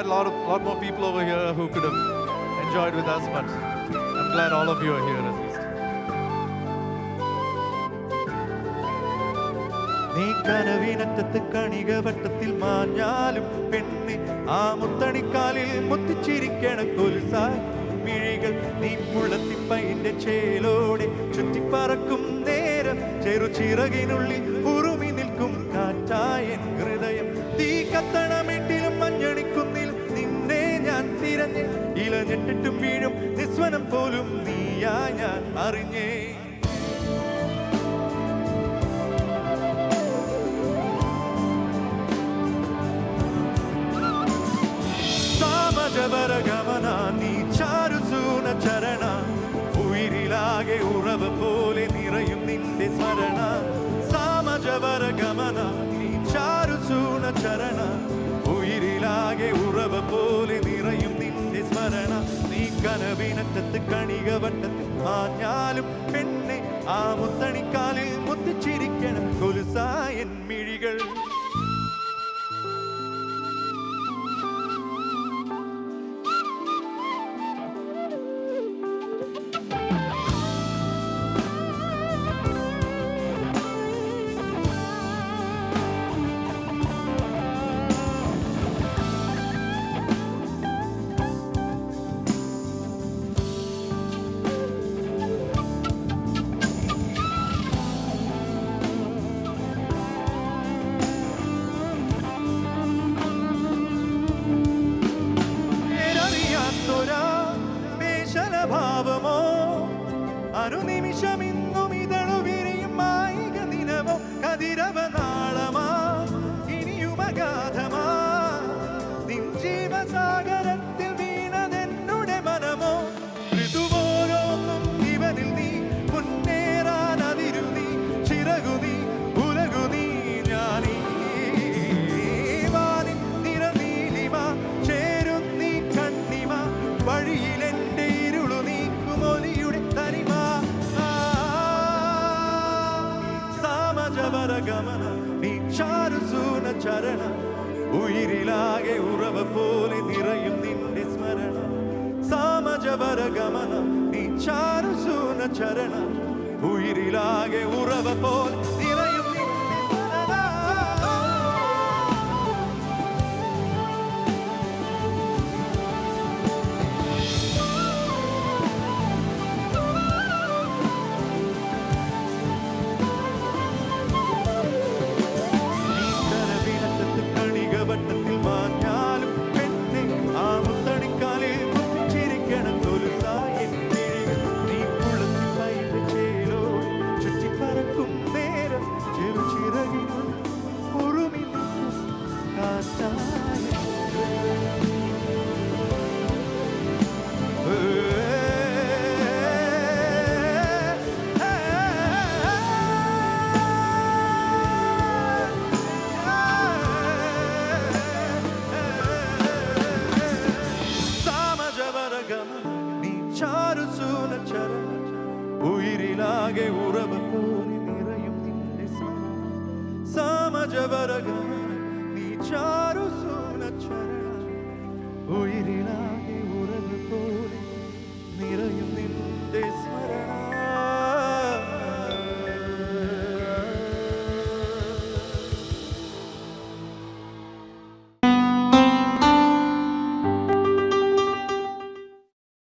had a lot more people over here who could have enjoyed with us, but I'm glad all of you are here at least. നീ കനവിനറ്റത്ത് കണിക വട്ടത്തിൽ മാഞ്ഞാലും പെണ്ണെ ആ മുത്തണിക്കാലിൽ മുത്തിച്ചിരിക്കണ കൊലുസായി മിഴികൾ നീ പുളത്തിപ്പൈന്റെ ചേലോടെ ചുറ്റിപ്പറക്കും നേരം ചെറുചിറകിനുള്ളിൽ ഉറുമി നിൽക്കും കാറ്റായ ഹൃദയം തീ കത്തണമെട്ടിലും മഞ്ഞണിക്കുന്നിൽ നിന്നെ ഞാൻ തിരഞ്ഞ് ഇലഞ്ഞിട്ടിട്ടും വീഴും നിസ്വനം പോലും നീയാ ഞാൻ അറിഞ്ഞേ സമജവരഗമന നീ ചാരുസൂന ചരണ ഉയിരിലാകെ ഉറവ പോലെ നിറയും നിന്റെ സ്മരണ സമജവരഗമന നീ ചാരുസൂന ചരണ ഉയിരിലാകെ ഉറവ പോലെ നിറയും നിന്റെ സ്മരണ നീ കനവിനറ്റത്ത് കണിക വട്ടത്തിൽ മാഞ്ഞാലും പെണ്ണെ ആ മുത്തണിക്കാലിൽ മുത്തിച്ചിരിക്കണം കൊലുസായൻ മിഴികൾ ഭാവമോ അനുനിമിഷമിന്നും ഇതളു വിരിയും മായിക ദിനമോ കതിരവ നാളമാ ഇനിയുമഗാധമാ നിൻ ജീവസാഗരത്തിൽ വീണതെന്നുടെ മനമോ ഋതുപോലൊന്നും ഇവനിൽ നീ മുന്നേറാൻ അതിരു നീ ചിറകു നീ ഉലകു നീ ഞാനീ വാനിൻ നിറനീലിമ ചേരും നീ കണ്ണിമ വഴിയിലെന്റെ സമജവരഗമന നീ ചാരുസൂന ചരണ ഉയിരിലാകെ ഉറവ പോലെ നിറയും നിന്റെ സ്മരണ സമജവരഗമന നീ ചാരുസൂന ചരണ ഉയിരിലാകെ ഉറവ പോലെ നിറയും വട്ടത്തിൽ മാഞ്ഞാലും പെണ്ണെ ആ മുത്തണിക്കാലിൽ മുത്തിച്ചിരിക്കണം കൊലുസായൻ മിഴികൾ നീ പുളത്തിപ്പൈന്റെ ചേലോ ചുറ്റിപ്പറക്കും നേരം ചെറുചിറകിനുൾ ഉറുമി കാറ്റായ നീ ചാരുസൂന ചരണ ഉയിരിലാകെ ഉറവ പോലെ നിറയും നിന്റെ സ്മരണ സമജവരഗമന നീ ചാരുസൂന ചരണ ഉയിരിലാകെ